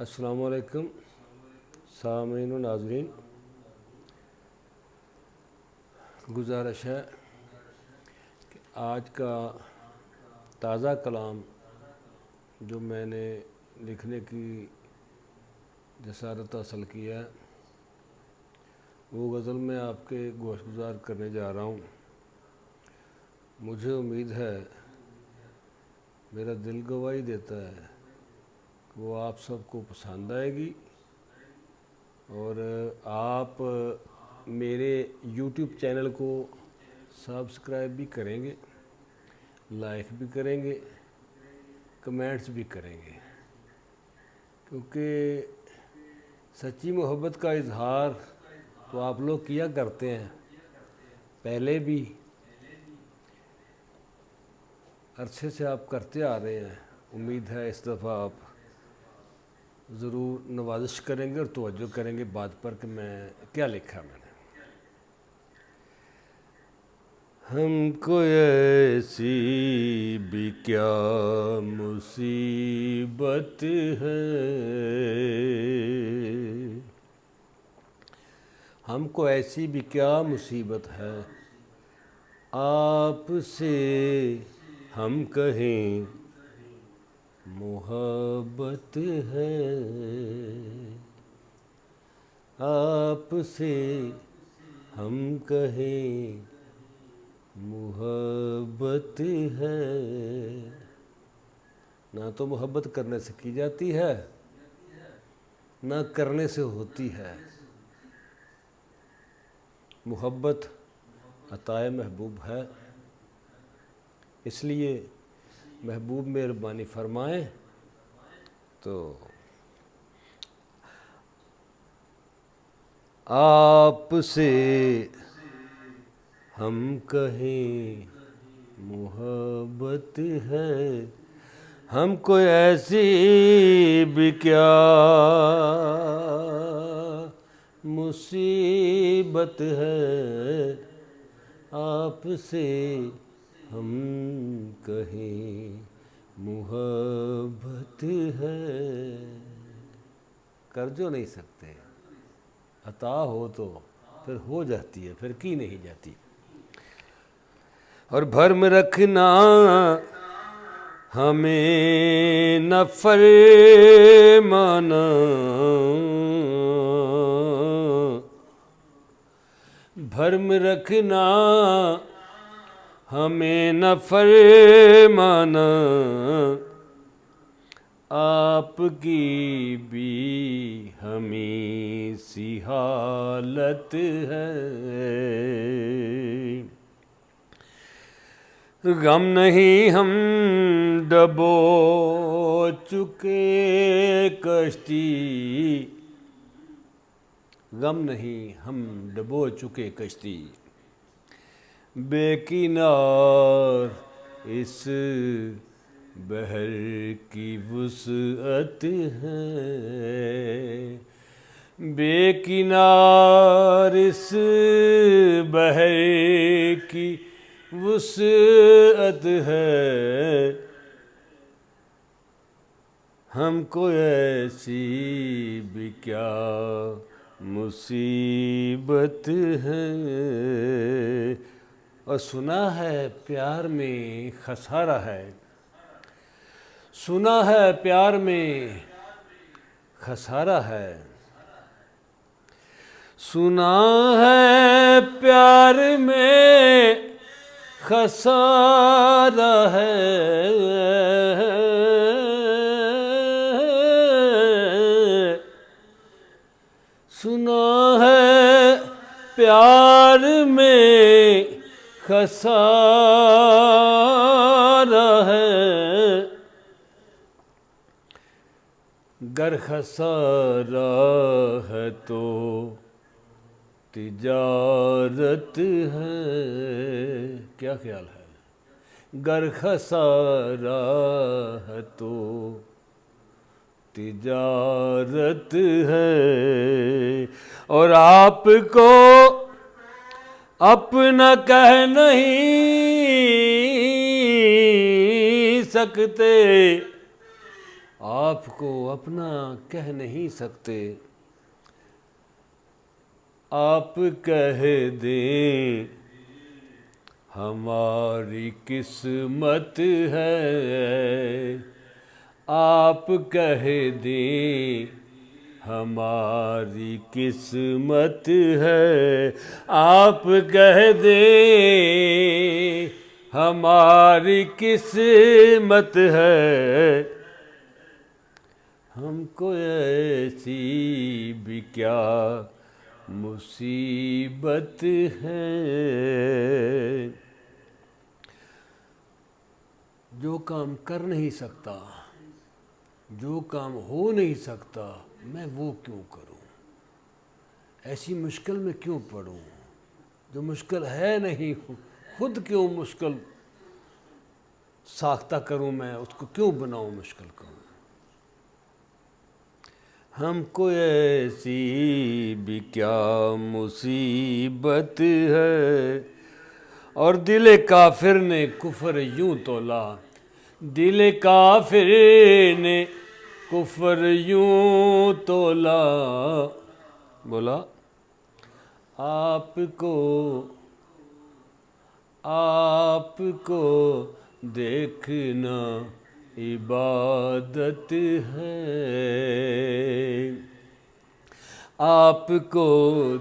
अस्सलामुअलैकुम सामीन व नाज़रीन। गुजारिश है कि आज का ताज़ा कलाम जो मैंने लिखने की जसारत हासिल की है वो गज़ल में आपके गोशगुजार करने जा रहा हूँ। मुझे उम्मीद है, मेरा दिल गवाही देता है कि वो आप सबको पसंद आएगी और आप मेरे YouTube चैनल को सब्सक्राइब भी करेंगे, लाइक भी करेंगे, कमेंट्स भी करेंगे, क्योंकि सच्ची मोहब्बत का इजहार तो आप लोग किया करते हैं, पहले भी अरसे से आप करते आ रहे हैं। उम्मीद है इस दफ़ा आप ज़रूर नवाजिश करेंगे और तवज्जो करेंगे बात पर कि मैं क्या लिखा मैंने। हमको ऐसी भी क्या मुसीबत है, हमको ऐसी भी क्या मुसीबत है, आपसे हम कहें मोहब्बत है, आपसे हम कहें मोहब्बत है। ना तो मोहब्बत करने से की जाती है, ना करने से होती है। मोहब्बत अताए महबूब है, इसलिए महबूब मेहरबानी फरमाएं तो आपसे हम कहें मोहब्बत है। हमको ऐसी भी क्या मुसीबत है, आपसे हम कहें मोहब्बत है। कर जो नहीं सकते, अता हो तो फिर हो जाती है, फिर की नहीं जाती। और भरम रखना हमें न फरमाना, भरम रखना हमें न फरमाना, आपकी भी हमें सी हालत है। गम नहीं हम डबो चुके कश्ती, गम नहीं हम डबो चुके कश्ती, बेकिनार इस बहर की वुसअत है, बेकिनार इस बहर की वुसअत है। हमको ऐसी भी क्या मुसीबत है। और सुना है प्यार में खसारा है, सुना है प्यार में खसारा है, सुना है प्यार में खसारा है। सुना है प्यार में खसारा है, गर खसारा है तो तिजारत है। क्या ख्याल है? गर खसारा है तो तिजारत है। और आपको अपना कह नहीं सकते, आपको अपना कह नहीं सकते। आप कह दें हमारी किस्मत है, आप कह दें हमारी किस्मत है, आप कह दें हमारी किस्मत है। हमको ऐसी भी क्या मुसीबत है। जो काम कर नहीं सकता, जो काम हो नहीं सकता, मैं वो क्यों करूं? ऐसी मुश्किल में क्यों पड़ूं? जो मुश्किल है नहीं, खुद क्यों मुश्किल साख्ता करूं? मैं उसको क्यों बनाऊं मुश्किल को? हमको ऐसी भी क्या मुसीबत है। और दिल काफिर ने कुफर यूं तोला, दिल काफिर ने कुफर यूं तोला। बोला आपको आपको देखना इबादत है, आपको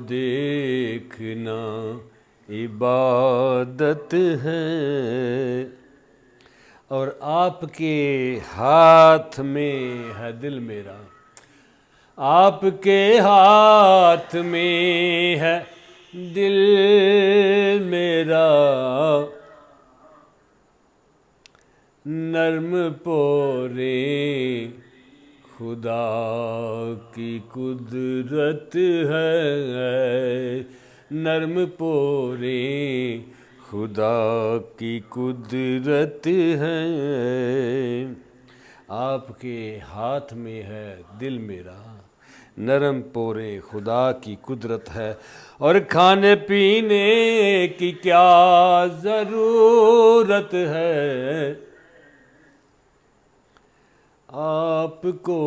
देखना इबादत है। और आपके हाथ में है दिल मेरा, आपके हाथ में है दिल मेरा। नर्म पोरे खुदा की कुदरत है, नर्म पोरे खुदा की कुदरत है। आपके हाथ में है दिल मेरा, नरम पोरे खुदा की कुदरत है। और खाने पीने की क्या ज़रूरत है, आपको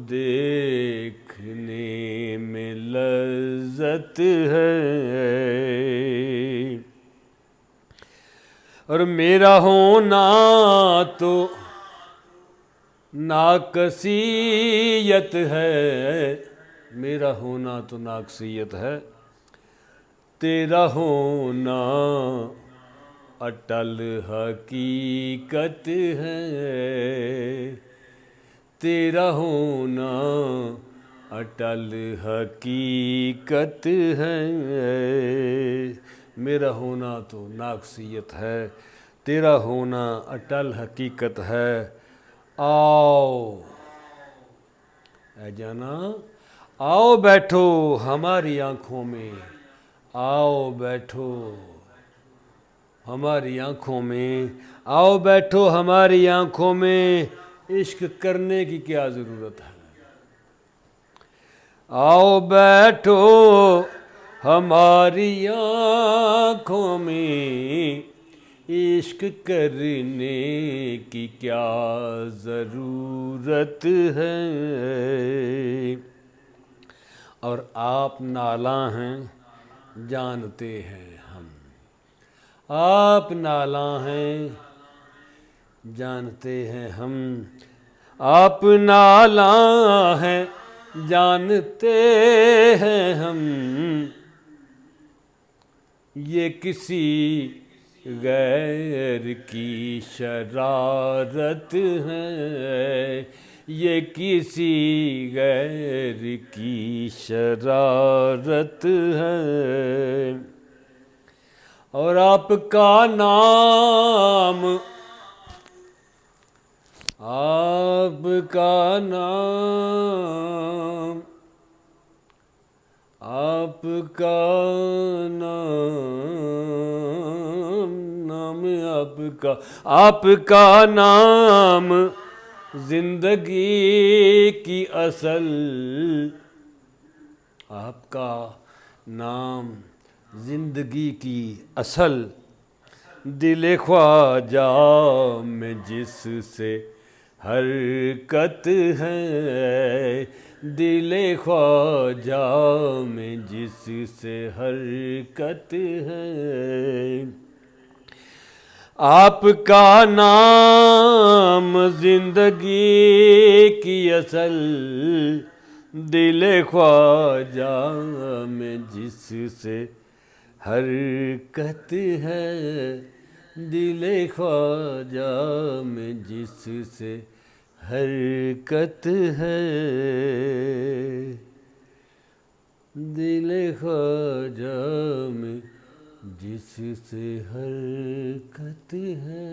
देखने में लज्जत है। और मेरा होना तो नाकसियत है, मेरा होना तो नाकसियत है। तेरा होना अटल हकीकत है, तेरा होना अटल हकीकत है। मेरा होना तो नाकसियत है, तेरा होना अटल हकीकत है। आओ ऐ जाना, आओ बैठो हमारी आँखों में, आओ बैठो हमारी आँखों में, आओ बैठो हमारी आँखों में। इश्क करने की क्या ज़रूरत है, आओ बैठो हमारी आँखों में। इश्क करने की क्या ज़रूरत है। और आप नाला हैं जानते हैं हम, आप नाला हैं जानते हैं हम, आप नाला हैं जानते हैं हम। ये किसी गैर की शरारत है, ये किसी गैर की शरारत है। और आपका नाम, आपका नाम, आपका नाम, नाम आपका, आपका नाम जिंदगी की असल, आपका नाम जिंदगी की असल। दिल ख्वाजा में जिससे हरकत है, दिले ख्वाजा में जिससे हरकत है। आपका नाम जिंदगी की असल, दिले ख्वाजा में जिससे हरकत है, दिले ख्वाजा में जिससे हरकत है, दिले ख्वाजा में जिससे हरकत है।